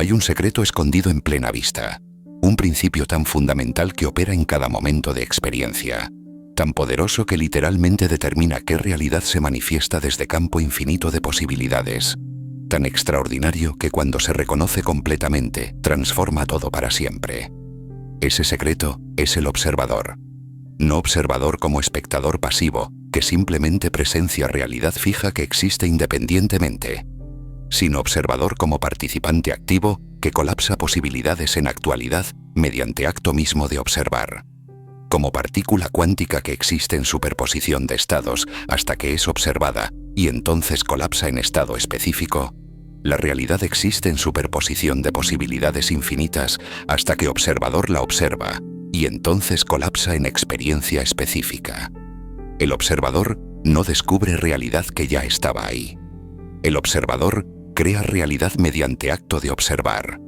Hay un secreto escondido en plena vista, un principio tan fundamental que opera en cada momento de experiencia, tan poderoso que literalmente determina qué realidad se manifiesta desde campo infinito de posibilidades, tan extraordinario que cuando se reconoce completamente, transforma todo para siempre. Ese secreto es el observador. No observador como espectador pasivo, que simplemente presencia realidad fija que existe independientemente, sino observador como participante activo que colapsa posibilidades en actualidad mediante acto mismo de observar. Como partícula cuántica que existe en superposición de estados hasta que es observada y entonces colapsa en estado específico, la realidad existe en superposición de posibilidades infinitas hasta que observador la observa y entonces colapsa en experiencia específica. El observador no descubre realidad que ya estaba ahí. El observador crea realidad mediante acto de observar.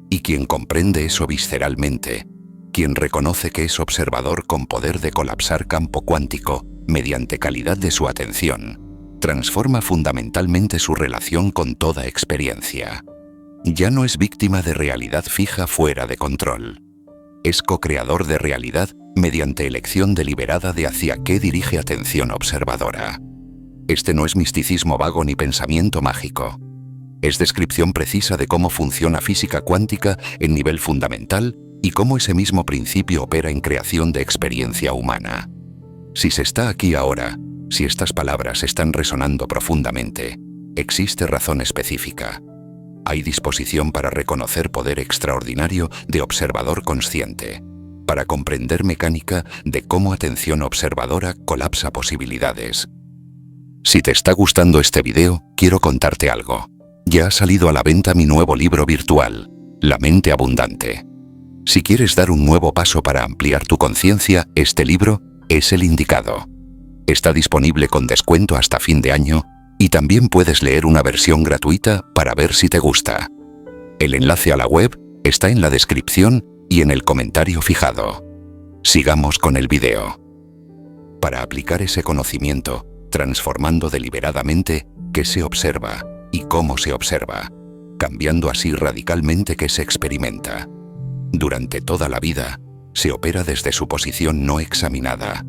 Y quien comprende eso visceralmente, quien reconoce que es observador con poder de colapsar campo cuántico mediante calidad de su atención, transforma fundamentalmente su relación con toda experiencia. Ya no es víctima de realidad fija fuera de control. Es co-creador de realidad mediante elección deliberada de hacia qué dirige atención observadora. Este no es misticismo vago ni pensamiento mágico. Es descripción precisa de cómo funciona física cuántica en nivel fundamental y cómo ese mismo principio opera en creación de experiencia humana. Si se está aquí ahora, si estas palabras están resonando profundamente, existe razón específica. Hay disposición para reconocer poder extraordinario de observador consciente, para comprender mecánica de cómo atención observadora colapsa posibilidades. Si te está gustando este video, quiero contarte algo. Ya ha salido a la venta mi nuevo libro virtual, La Mente Abundante. Si quieres dar un nuevo paso para ampliar tu conciencia, este libro es el indicado. Está disponible con descuento hasta fin de año y también puedes leer una versión gratuita para ver si te gusta. El enlace a la web está en la descripción y en el comentario fijado. Sigamos con el video. Para aplicar ese conocimiento, transformando deliberadamente qué se observa y cómo se observa, cambiando así radicalmente qué se experimenta. Durante toda la vida, se opera desde su posición no examinada,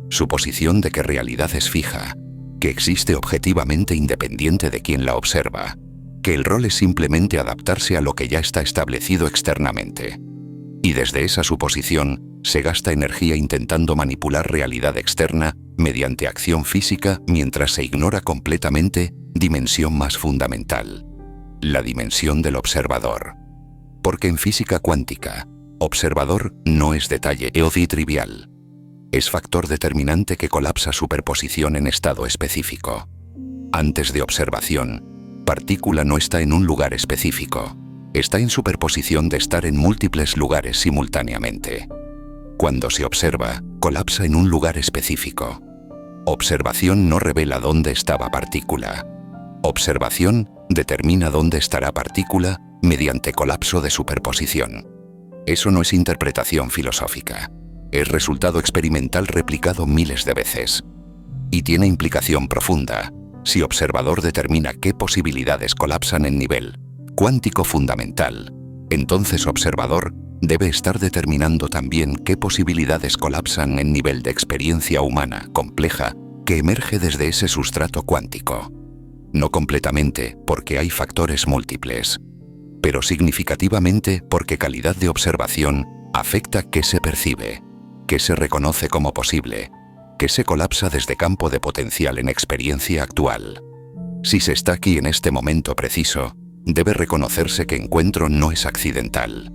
su posición de que realidad es fija, que existe objetivamente independiente de quien la observa, que el rol es simplemente adaptarse a lo que ya está establecido externamente. Y desde esa suposición, se gasta energía intentando manipular realidad externa mediante acción física mientras se ignora completamente dimensión más fundamental, la dimensión del observador. Porque en física cuántica, observador no es detalle eodi trivial. Es factor determinante que colapsa superposición en estado específico. Antes de observación, partícula no está en un lugar específico. Está en superposición de estar en múltiples lugares simultáneamente. Cuando se observa, colapsa en un lugar específico. Observación no revela dónde estaba partícula. Observación determina dónde estará partícula mediante colapso de superposición. Eso no es interpretación filosófica. Es resultado experimental replicado miles de veces. Y tiene implicación profunda. Si observador determina qué posibilidades colapsan en nivel cuántico fundamental, entonces observador debe estar determinando también qué posibilidades colapsan en nivel de experiencia humana compleja que emerge desde ese sustrato cuántico. No completamente porque hay factores múltiples, pero significativamente porque calidad de observación afecta qué se percibe, qué se reconoce como posible, qué se colapsa desde campo de potencial en experiencia actual. Si se está aquí en este momento preciso, debe reconocerse que encuentro no es accidental.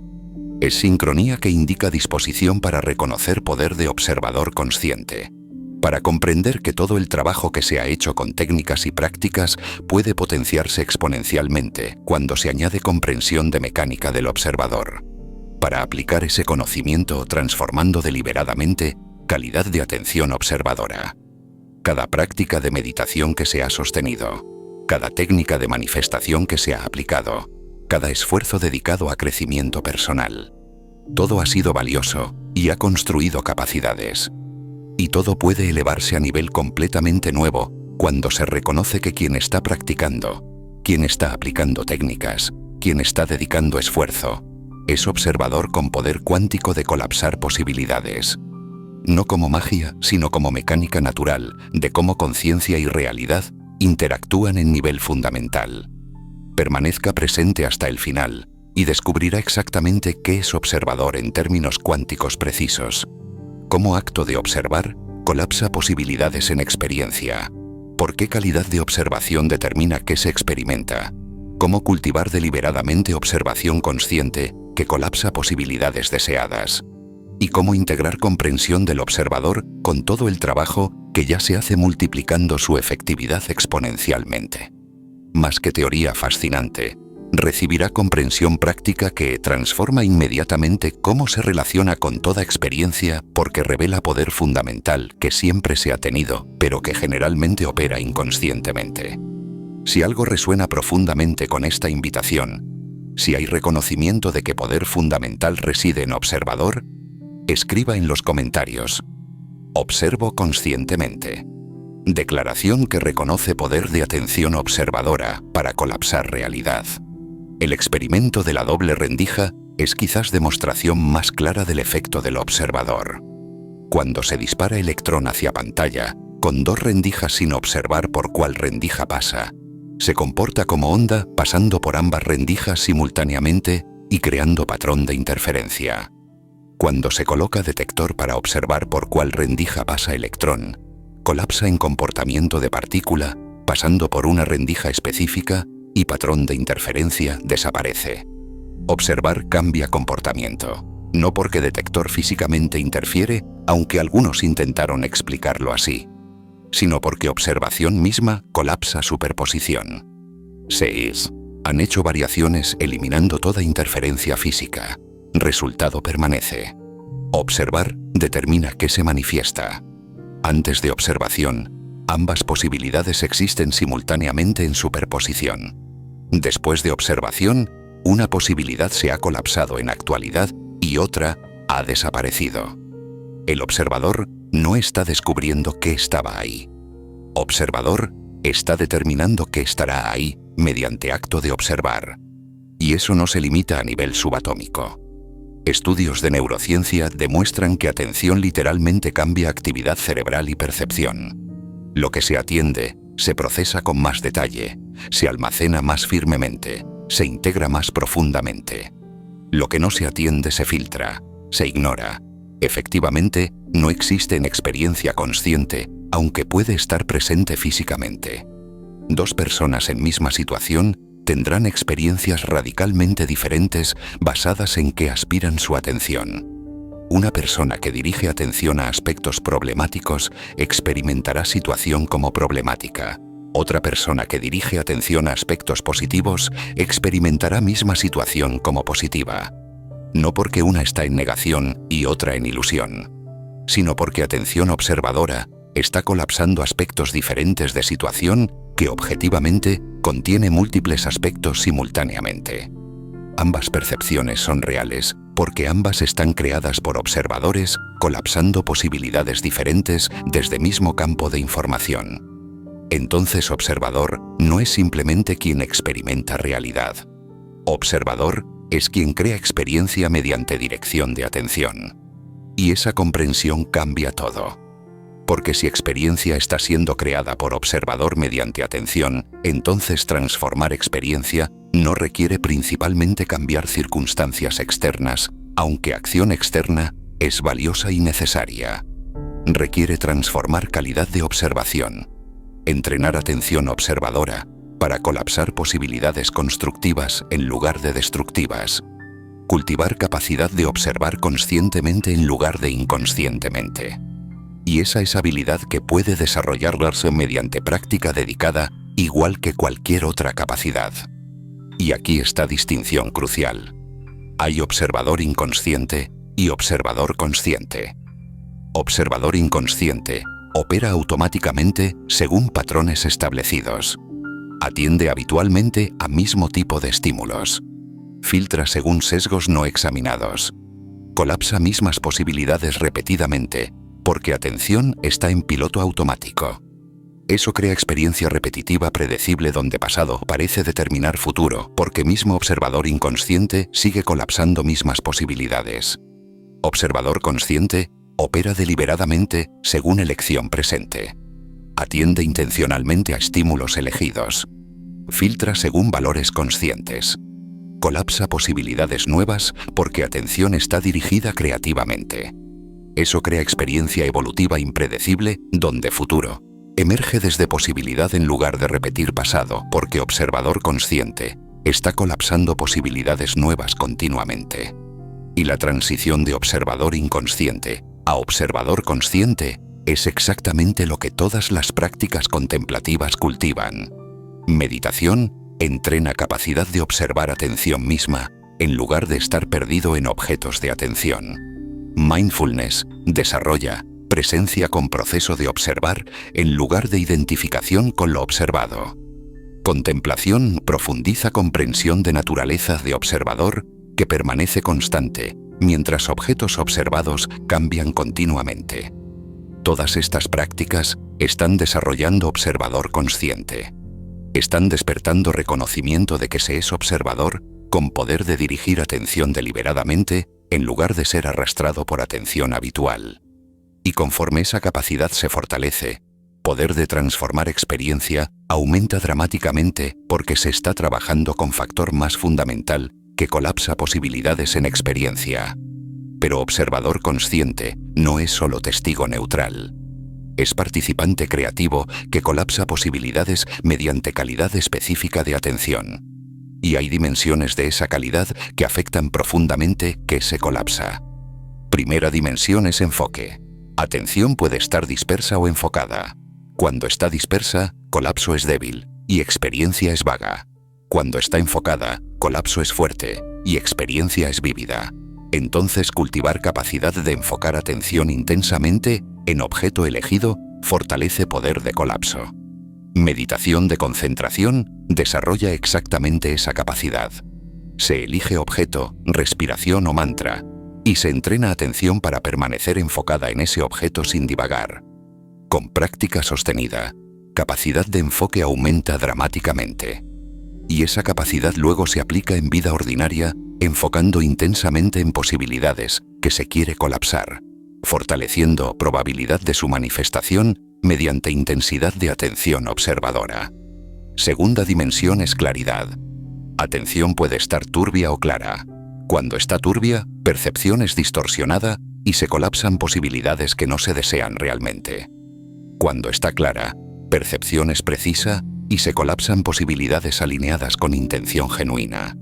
Es sincronía que indica disposición para reconocer poder de observador consciente, para comprender que todo el trabajo que se ha hecho con técnicas y prácticas puede potenciarse exponencialmente cuando se añade comprensión de mecánica del observador, para aplicar ese conocimiento transformando deliberadamente calidad de atención observadora. Cada práctica de meditación que se ha sostenido, cada técnica de manifestación que se ha aplicado, cada esfuerzo dedicado a crecimiento personal, todo ha sido valioso y ha construido capacidades. Y todo puede elevarse a nivel completamente nuevo cuando se reconoce que quien está practicando, quien está aplicando técnicas, quien está dedicando esfuerzo. Es observador con poder cuántico de colapsar posibilidades. No como magia, sino como mecánica natural de cómo conciencia y realidad interactúan en nivel fundamental. Permanezca presente hasta el final y descubrirá exactamente qué es observador en términos cuánticos precisos. Como acto de observar, colapsa posibilidades en experiencia. ¿Por qué calidad de observación determina qué se experimenta? Cómo cultivar deliberadamente observación consciente que colapsa posibilidades deseadas. Y cómo integrar comprensión del observador con todo el trabajo que ya se hace multiplicando su efectividad exponencialmente. Más que teoría fascinante, recibirá comprensión práctica que transforma inmediatamente cómo se relaciona con toda experiencia porque revela poder fundamental que siempre se ha tenido, pero que generalmente opera inconscientemente. Si algo resuena profundamente con esta invitación, si hay reconocimiento de que poder fundamental reside en observador, escriba en los comentarios: observo conscientemente. Declaración que reconoce poder de atención observadora para colapsar realidad. El experimento de la doble rendija es quizás demostración más clara del efecto del observador. Cuando se dispara electrón hacia pantalla, con dos rendijas sin observar por cuál rendija pasa, se comporta como onda pasando por ambas rendijas simultáneamente y creando patrón de interferencia. Cuando se coloca detector para observar por cuál rendija pasa electrón, colapsa en comportamiento de partícula, pasando por una rendija específica y patrón de interferencia desaparece. Observar cambia comportamiento, no porque detector físicamente interfiere, aunque algunos intentaron explicarlo así, sino porque observación misma colapsa superposición. 6. Han hecho variaciones eliminando toda interferencia física. Resultado permanece. Observar determina qué se manifiesta. Antes de observación, ambas posibilidades existen simultáneamente en superposición. Después de observación, una posibilidad se ha colapsado en actualidad y otra ha desaparecido. El observador no está descubriendo qué estaba ahí. Observador está determinando qué estará ahí mediante acto de observar. Y eso no se limita a nivel subatómico. Estudios de neurociencia demuestran que atención literalmente cambia actividad cerebral y percepción. Lo que se atiende se procesa con más detalle, se almacena más firmemente, se integra más profundamente. Lo que no se atiende se filtra, se ignora. Efectivamente, no existe en experiencia consciente, aunque puede estar presente físicamente. Dos personas en misma situación tendrán experiencias radicalmente diferentes basadas en qué aspiran su atención. Una persona que dirige atención a aspectos problemáticos experimentará situación como problemática. Otra persona que dirige atención a aspectos positivos experimentará misma situación como positiva. No porque una está en negación y otra en ilusión, sino porque atención observadora está colapsando aspectos diferentes de situación que objetivamente contiene múltiples aspectos simultáneamente. Ambas percepciones son reales porque ambas están creadas por observadores colapsando posibilidades diferentes desde mismo campo de información. Entonces observador no es simplemente quien experimenta realidad. Observador es quien crea experiencia mediante dirección de atención. Y esa comprensión cambia todo. Porque si experiencia está siendo creada por observador mediante atención, entonces transformar experiencia no requiere principalmente cambiar circunstancias externas, aunque acción externa es valiosa y necesaria. Requiere transformar calidad de observación, entrenar atención observadora para colapsar posibilidades constructivas en lugar de destructivas, cultivar capacidad de observar conscientemente en lugar de inconscientemente. Y esa es habilidad que puede desarrollarse mediante práctica dedicada, igual que cualquier otra capacidad. Y aquí está distinción crucial. Hay observador inconsciente y observador consciente. Observador inconsciente opera automáticamente según patrones establecidos. Atiende habitualmente a mismo tipo de estímulos. Filtra según sesgos no examinados. Colapsa mismas posibilidades repetidamente, porque atención está en piloto automático. Eso crea experiencia repetitiva predecible donde pasado parece determinar futuro, porque mismo observador inconsciente sigue colapsando mismas posibilidades. Observador consciente opera deliberadamente según elección presente. Atiende intencionalmente a estímulos elegidos. Filtra según valores conscientes. Colapsa posibilidades nuevas porque atención está dirigida creativamente. Eso crea experiencia evolutiva impredecible donde futuro emerge desde posibilidad en lugar de repetir pasado, porque observador consciente está colapsando posibilidades nuevas continuamente. Y la transición de observador inconsciente a observador consciente es exactamente lo que todas las prácticas contemplativas cultivan. Meditación entrena capacidad de observar atención misma, en lugar de estar perdido en objetos de atención. Mindfulness desarrolla presencia con proceso de observar en lugar de identificación con lo observado. Contemplación profundiza comprensión de naturaleza de observador que permanece constante, mientras objetos observados cambian continuamente. Todas estas prácticas están desarrollando observador consciente. Están despertando reconocimiento de que se es observador con poder de dirigir atención deliberadamente en lugar de ser arrastrado por atención habitual. Y conforme esa capacidad se fortalece, poder de transformar experiencia aumenta dramáticamente porque se está trabajando con factor más fundamental que colapsa posibilidades en experiencia. Pero observador consciente no es solo testigo neutral. Es participante creativo que colapsa posibilidades mediante calidad específica de atención. Y hay dimensiones de esa calidad que afectan profundamente que se colapsa. Primera dimensión es enfoque. Atención puede estar dispersa o enfocada. Cuando está dispersa, colapso es débil y experiencia es vaga. Cuando está enfocada, colapso es fuerte y experiencia es vívida. Entonces cultivar capacidad de enfocar atención intensamente en objeto elegido fortalece poder de colapso. Meditación de concentración desarrolla exactamente esa capacidad. Se elige objeto, respiración o mantra, y se entrena atención para permanecer enfocada en ese objeto sin divagar. Con práctica sostenida, capacidad de enfoque aumenta dramáticamente. Y esa capacidad luego se aplica en vida ordinaria, enfocando intensamente en posibilidades que se quiere colapsar, fortaleciendo probabilidad de su manifestación mediante intensidad de atención observadora. Segunda dimensión es claridad. Atención puede estar turbia o clara. Cuando está turbia, percepción es distorsionada y se colapsan posibilidades que no se desean realmente. Cuando está clara, percepción es precisa y se colapsan posibilidades alineadas con intención genuina.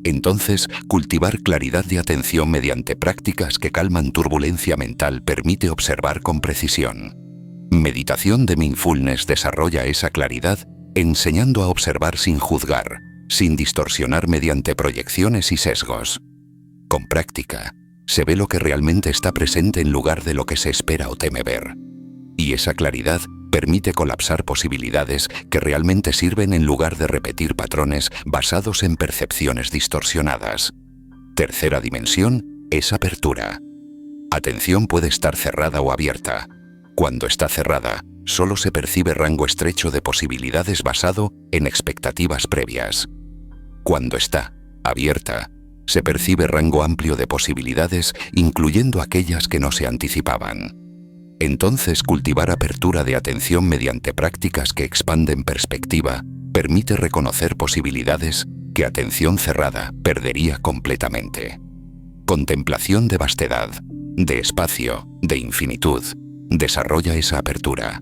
Entonces, cultivar claridad de atención mediante prácticas que calman turbulencia mental permite observar con precisión. Meditación de mindfulness desarrolla esa claridad, enseñando a observar sin juzgar, sin distorsionar mediante proyecciones y sesgos. Con práctica, se ve lo que realmente está presente en lugar de lo que se espera o teme ver. Y esa claridad permite colapsar posibilidades que realmente sirven en lugar de repetir patrones basados en percepciones distorsionadas. Tercera dimensión es apertura. Atención puede estar cerrada o abierta. Cuando está cerrada, solo se percibe rango estrecho de posibilidades basado en expectativas previas. Cuando está abierta, se percibe rango amplio de posibilidades, incluyendo aquellas que no se anticipaban. Entonces, cultivar apertura de atención mediante prácticas que expanden perspectiva permite reconocer posibilidades que atención cerrada perdería completamente. Contemplación de vastedad, de espacio, de infinitud, desarrolla esa apertura.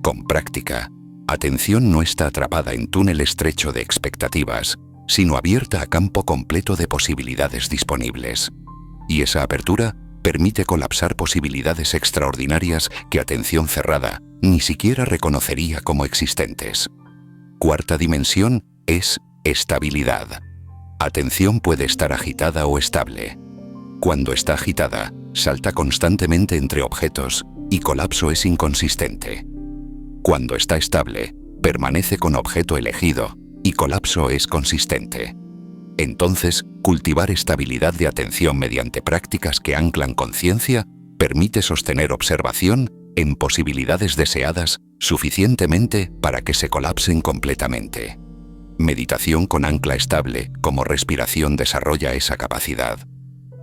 Con práctica, atención no está atrapada en túnel estrecho de expectativas, sino abierta a campo completo de posibilidades disponibles. Y esa apertura permite colapsar posibilidades extraordinarias que atención cerrada ni siquiera reconocería como existentes. Cuarta dimensión es estabilidad. Atención puede estar agitada o estable. Cuando está agitada, salta constantemente entre objetos y colapso es inconsistente. Cuando está estable, permanece con objeto elegido y colapso es consistente. Entonces, cultivar estabilidad de atención mediante prácticas que anclan conciencia permite sostener observación en posibilidades deseadas, suficientemente para que se colapsen completamente. Meditación con ancla estable, como respiración, desarrolla esa capacidad.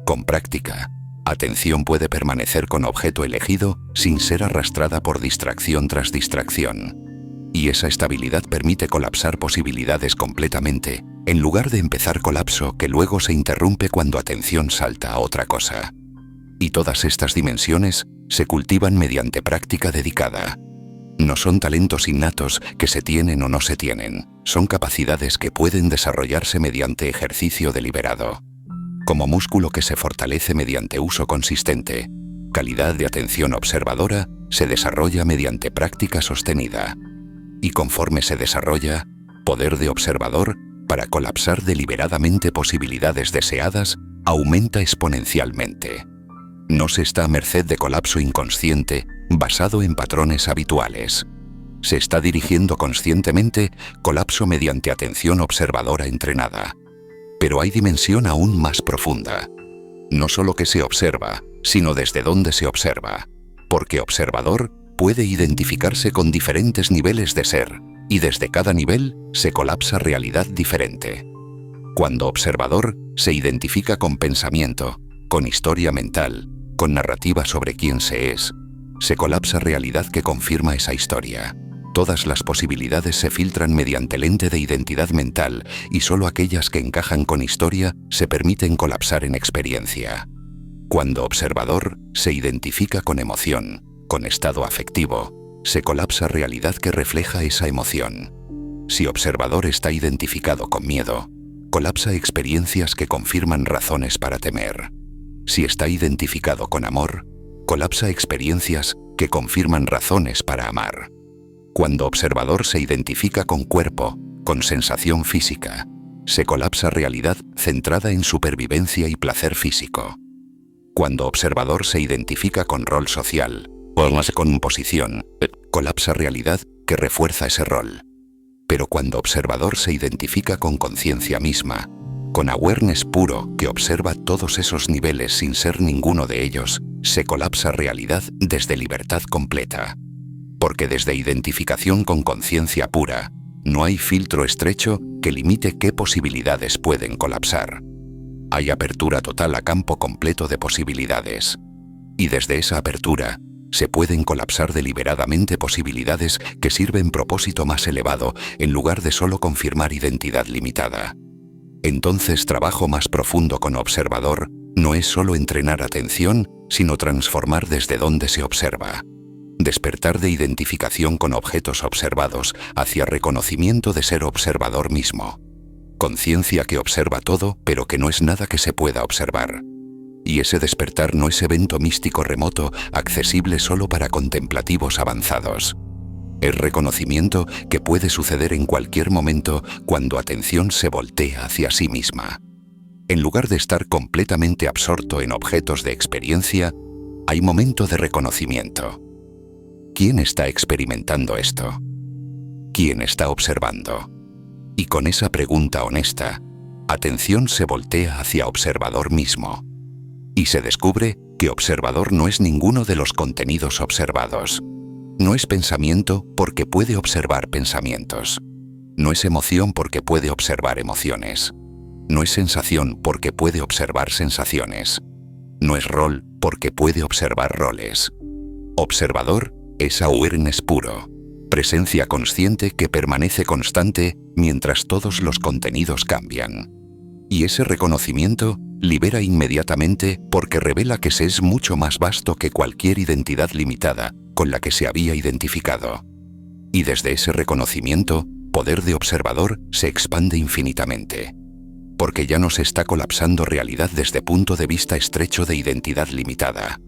Con práctica, atención puede permanecer con objeto elegido sin ser arrastrada por distracción tras distracción. Y esa estabilidad permite colapsar posibilidades completamente, en lugar de empezar colapso que luego se interrumpe cuando atención salta a otra cosa. Y todas estas dimensiones se cultivan mediante práctica dedicada. No son talentos innatos que se tienen o no se tienen, son capacidades que pueden desarrollarse mediante ejercicio deliberado. Como músculo que se fortalece mediante uso consistente, calidad de atención observadora se desarrolla mediante práctica sostenida. Y conforme se desarrolla, poder de observador, para colapsar deliberadamente posibilidades deseadas, aumenta exponencialmente. No se está a merced de colapso inconsciente basado en patrones habituales. Se está dirigiendo conscientemente colapso mediante atención observadora entrenada. Pero hay dimensión aún más profunda. No solo que se observa, sino desde dónde se observa. Porque observador puede identificarse con diferentes niveles de ser, y desde cada nivel se colapsa realidad diferente. Cuando observador se identifica con pensamiento, con historia mental, con narrativa sobre quién se es, se colapsa realidad que confirma esa historia. Todas las posibilidades se filtran mediante lente de identidad mental y solo aquellas que encajan con historia se permiten colapsar en experiencia. Cuando observador se identifica con emoción, con estado afectivo, se colapsa realidad que refleja esa emoción. Si observador está identificado con miedo, colapsa experiencias que confirman razones para temer. Si está identificado con amor, colapsa experiencias que confirman razones para amar. Cuando observador se identifica con cuerpo, con sensación física, se colapsa realidad centrada en supervivencia y placer físico. Cuando observador se identifica con rol social, con posición, colapsa realidad que refuerza ese rol. Pero cuando observador se identifica con conciencia misma, con awareness puro que observa todos esos niveles sin ser ninguno de ellos, se colapsa realidad desde libertad completa. Porque desde identificación con conciencia pura, no hay filtro estrecho que limite qué posibilidades pueden colapsar. Hay apertura total a campo completo de posibilidades. Y desde esa apertura, se pueden colapsar deliberadamente posibilidades que sirven propósito más elevado en lugar de solo confirmar identidad limitada. Entonces, trabajo más profundo con observador no es solo entrenar atención, sino transformar desde donde se observa. Despertar de identificación con objetos observados hacia reconocimiento de ser observador mismo. Conciencia que observa todo, pero que no es nada que se pueda observar. Y ese despertar no es evento místico remoto, accesible solo para contemplativos avanzados. Es reconocimiento que puede suceder en cualquier momento cuando atención se voltea hacia sí misma. En lugar de estar completamente absorto en objetos de experiencia, hay momento de reconocimiento. ¿Quién está experimentando esto? ¿Quién está observando? Y con esa pregunta honesta, atención se voltea hacia observador mismo. Y se descubre que observador no es ninguno de los contenidos observados. No es pensamiento porque puede observar pensamientos. No es emoción porque puede observar emociones. No es sensación porque puede observar sensaciones. No es rol porque puede observar roles. Observador es awareness puro, presencia consciente que permanece constante mientras todos los contenidos cambian. Y ese reconocimiento libera inmediatamente porque revela que se es mucho más vasto que cualquier identidad limitada con la que se había identificado. Y desde ese reconocimiento, poder de observador se expande infinitamente. Porque ya no se está colapsando realidad desde punto de vista estrecho de identidad limitada.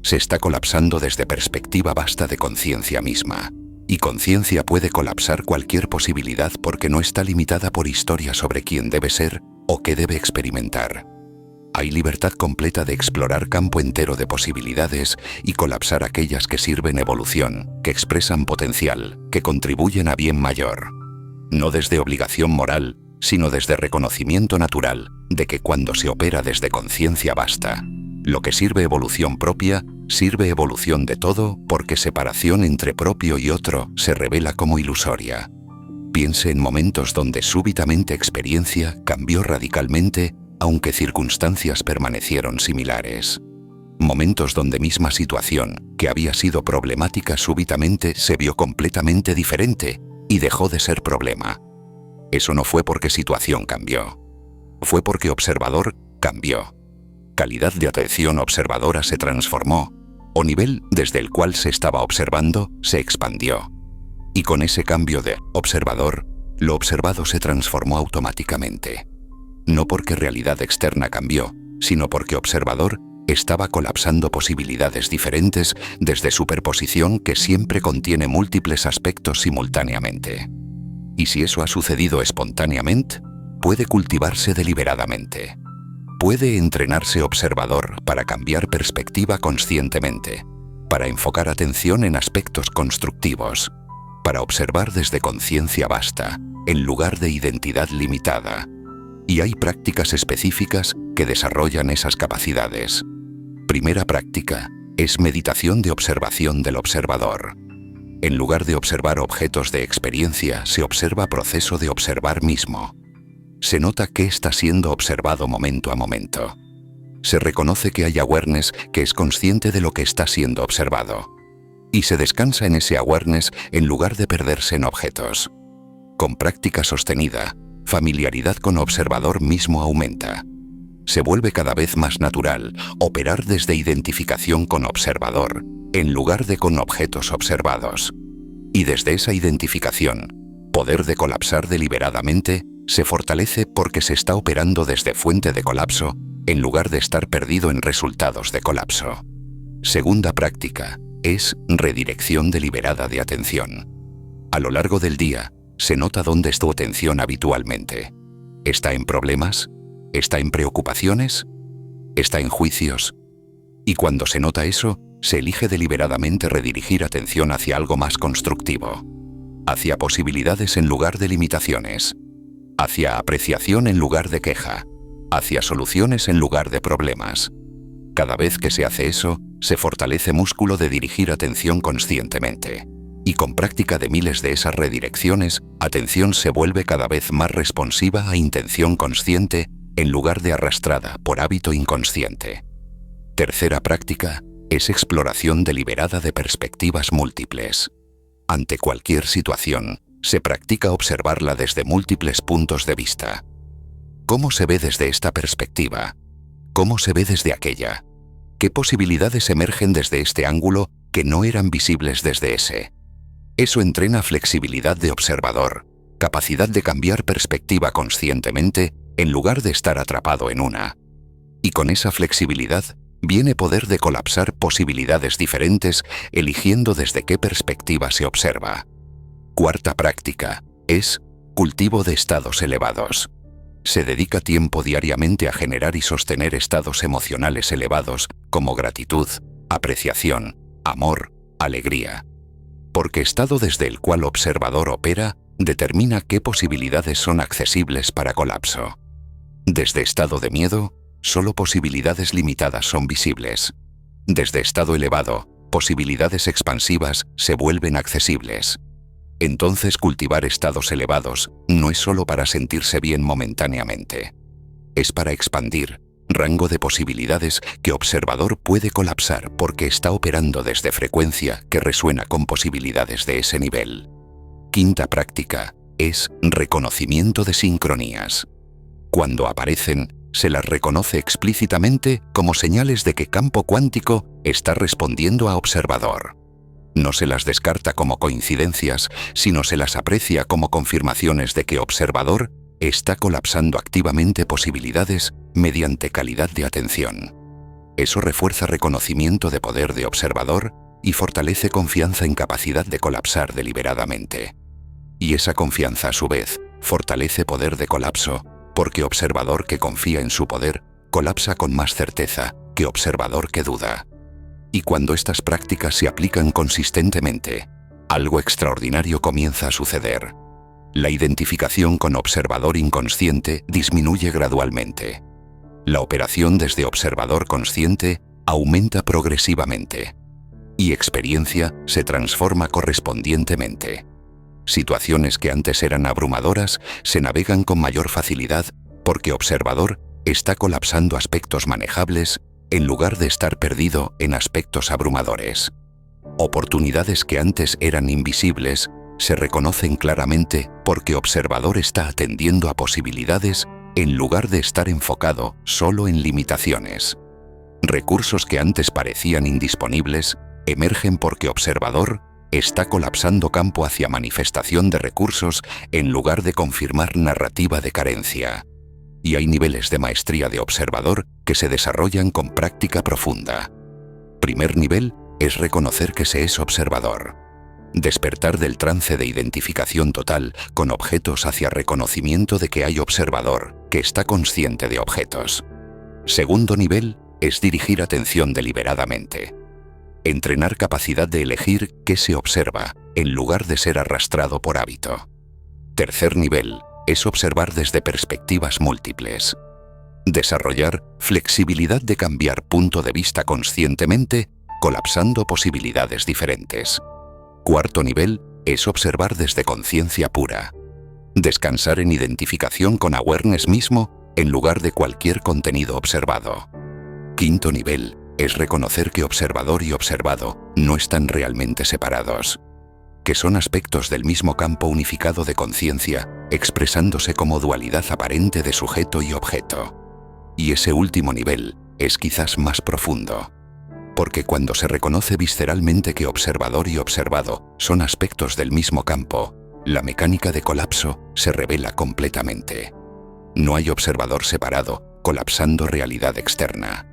Se está colapsando desde perspectiva vasta de conciencia misma. Y conciencia puede colapsar cualquier posibilidad porque no está limitada por historia sobre quién debe ser o qué debe experimentar. Hay libertad completa de explorar campo entero de posibilidades y colapsar aquellas que sirven evolución, que expresan potencial, que contribuyen a bien mayor. No desde obligación moral, sino desde reconocimiento natural de que cuando se opera desde conciencia vasta, Lo que sirve evolución propia, sirve evolución de todo, porque separación entre propio y otro se revela como ilusoria. Piense en momentos donde súbitamente experiencia cambió radicalmente, aunque circunstancias permanecieron similares. Momentos donde misma situación, que había sido problemática súbitamente, se vio completamente diferente y dejó de ser problema. Eso no fue porque situación cambió. Fue porque observador cambió. Calidad de atención observadora se transformó, o nivel desde el cual se estaba observando se expandió. Y con ese cambio de observador, lo observado se transformó automáticamente. No porque realidad externa cambió, sino porque observador estaba colapsando posibilidades diferentes desde superposición que siempre contiene múltiples aspectos simultáneamente. Y si eso ha sucedido espontáneamente, puede cultivarse deliberadamente. Puede entrenarse observador para cambiar perspectiva conscientemente, para enfocar atención en aspectos constructivos, para observar desde conciencia vasta, en lugar de identidad limitada. Y hay prácticas específicas que desarrollan esas capacidades. Primera práctica es meditación de observación del observador. En lugar de observar objetos de experiencia, se observa proceso de observar mismo. Se nota qué está siendo observado momento a momento. Se reconoce que hay awareness que es consciente de lo que está siendo observado. Y se descansa en ese awareness en lugar de perderse en objetos. Con práctica sostenida, familiaridad con observador mismo aumenta. Se vuelve cada vez más natural operar desde identificación con observador, en lugar de con objetos observados. Y desde esa identificación, poder de colapsar deliberadamente se fortalece porque se está operando desde fuente de colapso, en lugar de estar perdido en resultados de colapso. Segunda práctica es redirección deliberada de atención. A lo largo del día, se nota dónde es tu atención habitualmente. ¿Está en problemas? ¿Está en preocupaciones? ¿Está en juicios? Y cuando se nota eso, se elige deliberadamente redirigir atención hacia algo más constructivo, hacia posibilidades en lugar de limitaciones, hacia apreciación en lugar de queja, hacia soluciones en lugar de problemas. Cada vez que se hace eso, se fortalece músculo de dirigir atención conscientemente. Y con práctica de miles de esas redirecciones, atención se vuelve cada vez más responsiva a intención consciente en lugar de arrastrada por hábito inconsciente. Tercera práctica es exploración deliberada de perspectivas múltiples. Ante cualquier situación, se practica observarla desde múltiples puntos de vista. ¿Cómo se ve desde esta perspectiva? ¿Cómo se ve desde aquella? ¿Qué posibilidades emergen desde este ángulo que no eran visibles desde ese? Eso entrena flexibilidad de observador, capacidad de cambiar perspectiva conscientemente en lugar de estar atrapado en una. Y con esa flexibilidad viene poder de colapsar posibilidades diferentes eligiendo desde qué perspectiva se observa. Cuarta práctica es cultivo de estados elevados. Se dedica tiempo diariamente a generar y sostener estados emocionales elevados como gratitud, apreciación, amor, alegría. Porque estado desde el cual observador opera determina qué posibilidades son accesibles para colapso. Desde estado de miedo, solo posibilidades limitadas son visibles. Desde estado elevado, posibilidades expansivas se vuelven accesibles. Entonces cultivar estados elevados no es solo para sentirse bien momentáneamente. Es para expandir rango de posibilidades que observador puede colapsar porque está operando desde frecuencia que resuena con posibilidades de ese nivel. Quinta práctica es reconocimiento de sincronías. Cuando aparecen, se las reconoce explícitamente como señales de que campo cuántico está respondiendo a observador. No se las descarta como coincidencias, sino se las aprecia como confirmaciones de que observador está colapsando activamente posibilidades mediante calidad de atención. Eso refuerza reconocimiento de poder de observador y fortalece confianza en capacidad de colapsar deliberadamente. Y esa confianza, a su vez, fortalece poder de colapso, porque observador que confía en su poder colapsa con más certeza que observador que duda. Y cuando estas prácticas se aplican consistentemente, algo extraordinario comienza a suceder. La identificación con observador inconsciente disminuye gradualmente. La operación desde observador consciente aumenta progresivamente. Y experiencia se transforma correspondientemente. Situaciones que antes eran abrumadoras se navegan con mayor facilidad porque observador está colapsando aspectos manejables en lugar de estar perdido en aspectos abrumadores. Oportunidades que antes eran invisibles se reconocen claramente porque observador está atendiendo a posibilidades en lugar de estar enfocado solo en limitaciones. Recursos que antes parecían indisponibles emergen porque observador está colapsando campo hacia manifestación de recursos en lugar de confirmar narrativa de carencia. Y hay niveles de maestría de observador que se desarrollan con práctica profunda. Primer nivel es reconocer que se es observador. Despertar del trance de identificación total con objetos hacia reconocimiento de que hay observador, que está consciente de objetos. Segundo nivel es dirigir atención deliberadamente. Entrenar capacidad de elegir qué se observa, en lugar de ser arrastrado por hábito. Tercer nivel es observar desde perspectivas múltiples. Desarrollar flexibilidad de cambiar punto de vista conscientemente, colapsando posibilidades diferentes. Cuarto nivel es observar desde conciencia pura. Descansar en identificación con awareness mismo, en lugar de cualquier contenido observado. Quinto nivel es reconocer que observador y observado no están realmente separados, que son aspectos del mismo campo unificado de conciencia, expresándose como dualidad aparente de sujeto y objeto. Y ese último nivel es quizás más profundo, porque cuando se reconoce visceralmente que observador y observado son aspectos del mismo campo, la mecánica de colapso se revela completamente. No hay observador separado, colapsando realidad externa.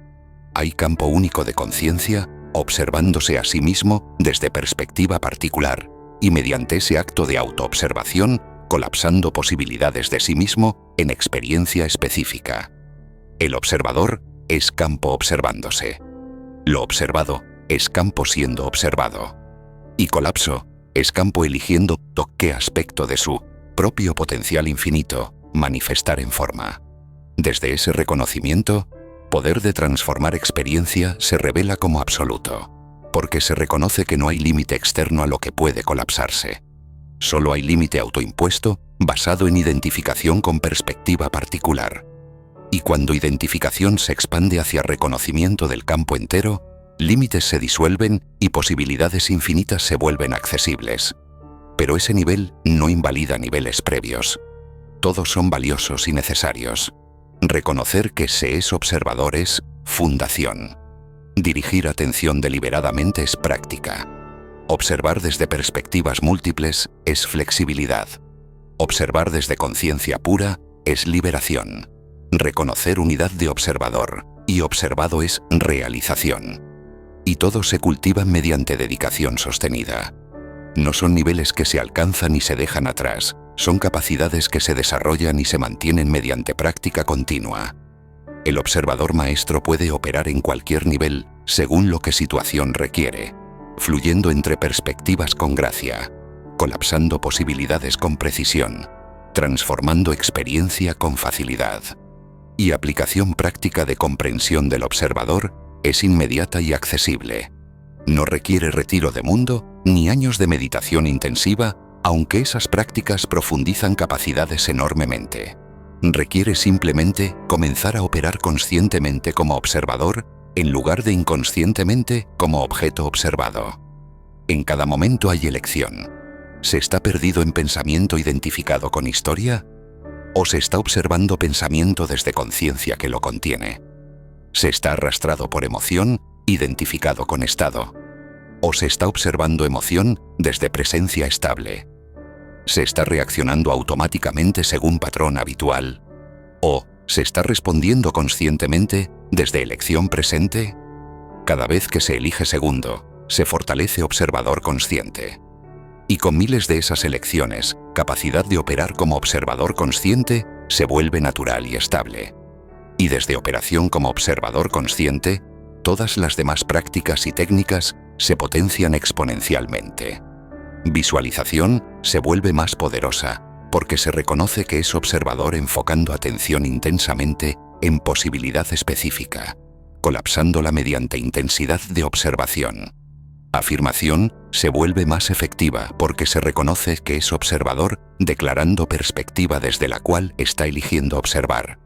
Hay campo único de conciencia, observándose a sí mismo desde perspectiva particular, y mediante ese acto de autoobservación, colapsando posibilidades de sí mismo en experiencia específica. El observador es campo observándose. Lo observado es campo siendo observado. Y colapso es campo eligiendo qué aspecto de su propio potencial infinito manifestar en forma. Desde ese reconocimiento, poder de transformar experiencia se revela como absoluto, porque se reconoce que no hay límite externo a lo que puede colapsarse. Solo hay límite autoimpuesto basado en identificación con perspectiva particular. Y cuando identificación se expande hacia reconocimiento del campo entero, límites se disuelven y posibilidades infinitas se vuelven accesibles. Pero ese nivel no invalida niveles previos. Todos son valiosos y necesarios. Reconocer que se es observador es fundación. Dirigir atención deliberadamente es práctica. Observar desde perspectivas múltiples es flexibilidad. Observar desde conciencia pura es liberación. Reconocer unidad de observador y observado es realización. Y todos se cultivan mediante dedicación sostenida. No son niveles que se alcanzan y se dejan atrás, son capacidades que se desarrollan y se mantienen mediante práctica continua. El observador maestro puede operar en cualquier nivel según lo que situación requiere, fluyendo entre perspectivas con gracia, colapsando posibilidades con precisión, transformando experiencia con facilidad. Y aplicación práctica de comprensión del observador es inmediata y accesible. No requiere retiro de mundo ni años de meditación intensiva, aunque esas prácticas profundizan capacidades enormemente. Requiere simplemente comenzar a operar conscientemente como observador en lugar de inconscientemente como objeto observado. En cada momento hay elección. ¿Se está perdido en pensamiento identificado con historia? ¿O se está observando pensamiento desde conciencia que lo contiene? ¿Se está arrastrado por emoción, identificado con estado? ¿O se está observando emoción desde presencia estable? ¿Se está reaccionando automáticamente según patrón habitual? ¿O se está respondiendo conscientemente desde elección presente? Cada vez que se elige segundo, se fortalece observador consciente. Y con miles de esas elecciones, capacidad de operar como observador consciente se vuelve natural y estable. Y desde operación como observador consciente, todas las demás prácticas y técnicas se potencian exponencialmente. Visualización se vuelve más poderosa porque se reconoce que es observador enfocando atención intensamente en posibilidad específica, colapsándola mediante intensidad de observación. Afirmación se vuelve más efectiva porque se reconoce que es observador, declarando perspectiva desde la cual está eligiendo observar,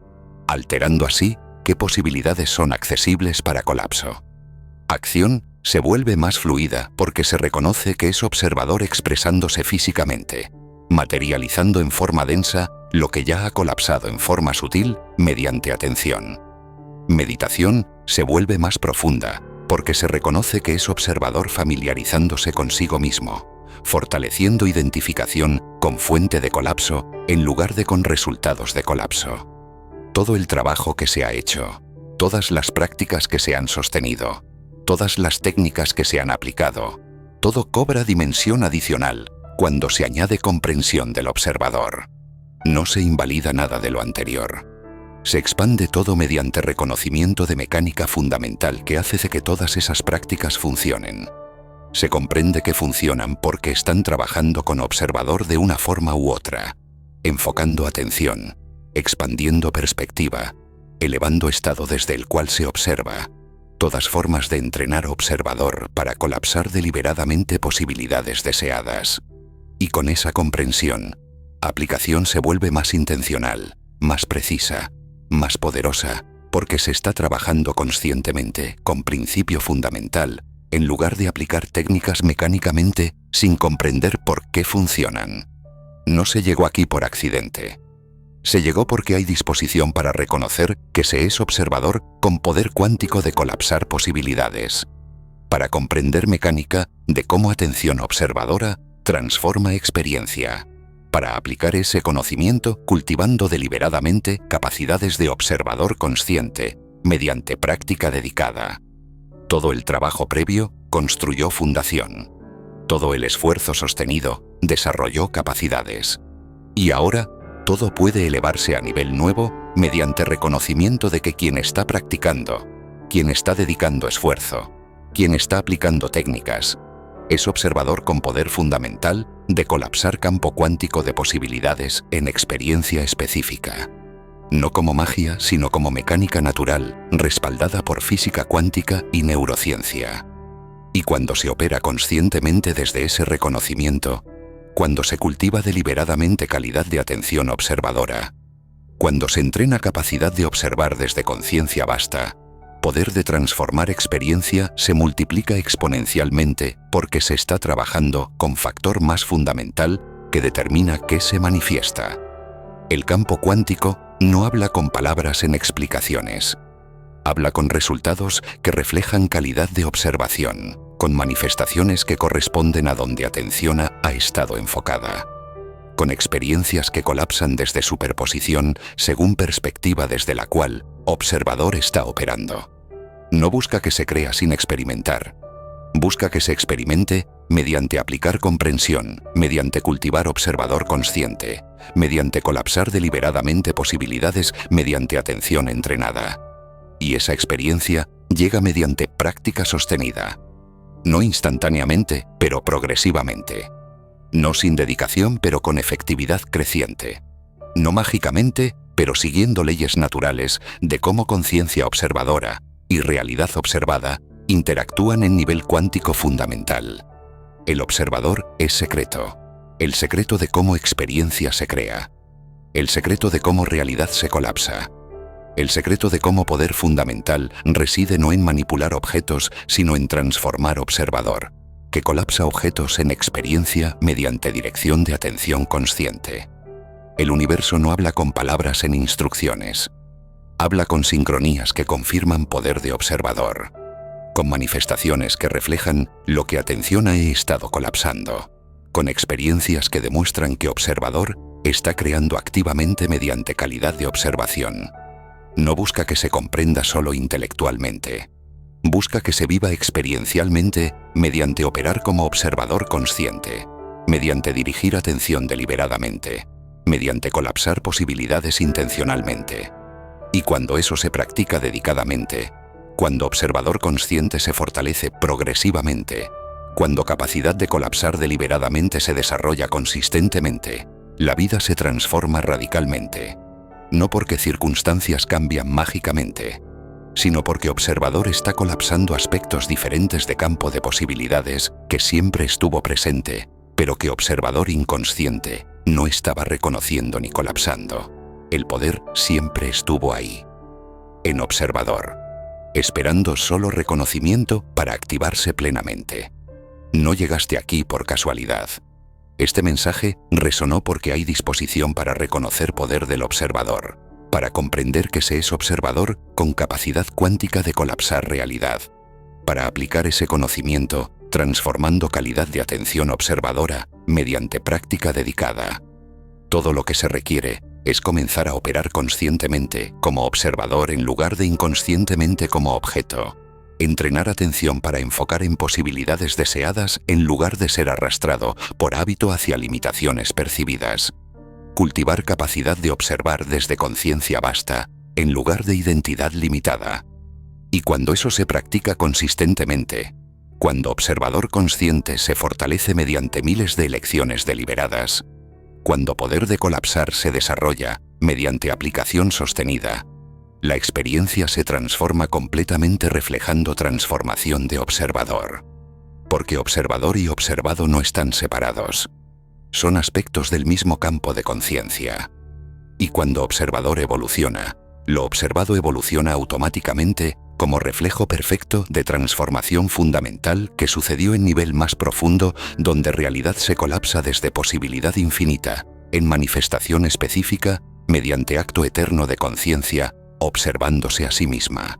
alterando así qué posibilidades son accesibles para colapso. Acción se vuelve más fluida porque se reconoce que es observador expresándose físicamente, materializando en forma densa lo que ya ha colapsado en forma sutil mediante atención. Meditación se vuelve más profunda porque se reconoce que es observador familiarizándose consigo mismo, fortaleciendo identificación con fuente de colapso en lugar de con resultados de colapso. Todo el trabajo que se ha hecho, todas las prácticas que se han sostenido, todas las técnicas que se han aplicado, todo cobra dimensión adicional cuando se añade comprensión del observador. No se invalida nada de lo anterior. Se expande todo mediante reconocimiento de mecánica fundamental que hace de que todas esas prácticas funcionen. Se comprende que funcionan porque están trabajando con observador de una forma u otra, enfocando atención, expandiendo perspectiva, elevando estado desde el cual se observa. Todas formas de entrenar observador para colapsar deliberadamente posibilidades deseadas. Y con esa comprensión, aplicación se vuelve más intencional, más precisa, más poderosa, porque se está trabajando conscientemente con principio fundamental, en lugar de aplicar técnicas mecánicamente sin comprender por qué funcionan. No se llegó aquí por accidente. Se llegó porque hay disposición para reconocer que se es observador con poder cuántico de colapsar posibilidades, para comprender mecánica de cómo atención observadora transforma experiencia, para aplicar ese conocimiento cultivando deliberadamente capacidades de observador consciente mediante práctica dedicada. Todo el trabajo previo construyó fundación. Todo el esfuerzo sostenido desarrolló capacidades. Y ahora, todo puede elevarse a nivel nuevo mediante reconocimiento de que quien está practicando, quien está dedicando esfuerzo, quien está aplicando técnicas, es observador con poder fundamental de colapsar campo cuántico de posibilidades en experiencia específica. No como magia, sino como mecánica natural, respaldada por física cuántica y neurociencia. Y cuando se opera conscientemente desde ese reconocimiento, cuando se cultiva deliberadamente calidad de atención observadora, cuando se entrena capacidad de observar desde conciencia vasta, poder de transformar experiencia se multiplica exponencialmente porque se está trabajando con factor más fundamental que determina qué se manifiesta. El campo cuántico no habla con palabras en explicaciones. Habla con resultados que reflejan calidad de observación, con manifestaciones que corresponden a donde atención ha estado enfocada, con experiencias que colapsan desde superposición según perspectiva desde la cual observador está operando. No busca que se crea sin experimentar. Busca que se experimente mediante aplicar comprensión, mediante cultivar observador consciente, mediante colapsar deliberadamente posibilidades mediante atención entrenada. Y esa experiencia llega mediante práctica sostenida. No instantáneamente, pero progresivamente. No sin dedicación, pero con efectividad creciente. No mágicamente, pero siguiendo leyes naturales de cómo conciencia observadora y realidad observada interactúan en nivel cuántico fundamental. El observador es secreto. El secreto de cómo experiencia se crea. El secreto de cómo realidad se colapsa. El secreto de cómo poder fundamental reside no en manipular objetos, sino en transformar observador, que colapsa objetos en experiencia mediante dirección de atención consciente. El universo no habla con palabras en instrucciones. Habla con sincronías que confirman poder de observador, con manifestaciones que reflejan lo que atención ha estado colapsando, con experiencias que demuestran que observador está creando activamente mediante calidad de observación. No busca que se comprenda solo intelectualmente. Busca que se viva experiencialmente mediante operar como observador consciente, mediante dirigir atención deliberadamente, mediante colapsar posibilidades intencionalmente. Y cuando eso se practica dedicadamente, cuando observador consciente se fortalece progresivamente, cuando capacidad de colapsar deliberadamente se desarrolla consistentemente, la vida se transforma radicalmente. no porque circunstancias cambian mágicamente, sino porque observador está colapsando aspectos diferentes de campo de posibilidades que siempre estuvo presente, pero que observador inconsciente no estaba reconociendo ni colapsando. El poder siempre estuvo ahí, en observador, esperando solo reconocimiento para activarse plenamente. No llegaste aquí por casualidad. Este mensaje resonó porque hay disposición para reconocer poder del observador, para comprender que se es observador con capacidad cuántica de colapsar realidad, para aplicar ese conocimiento transformando calidad de atención observadora mediante práctica dedicada. Todo lo que se requiere es comenzar a operar conscientemente como observador en lugar de inconscientemente como objeto. Entrenar atención para enfocar en posibilidades deseadas en lugar de ser arrastrado por hábito hacia limitaciones percibidas. Cultivar capacidad de observar desde conciencia vasta en lugar de identidad limitada. Y cuando eso se practica consistentemente, cuando observador consciente se fortalece mediante miles de elecciones deliberadas, cuando poder de colapsar se desarrolla mediante aplicación sostenida, la experiencia se transforma completamente reflejando transformación de observador. Porque observador y observado no están separados. Son aspectos del mismo campo de conciencia. Y cuando observador evoluciona, lo observado evoluciona automáticamente como reflejo perfecto de transformación fundamental que sucedió en nivel más profundo, donde realidad se colapsa desde posibilidad infinita, en manifestación específica, mediante acto eterno de conciencia, observándose a sí misma.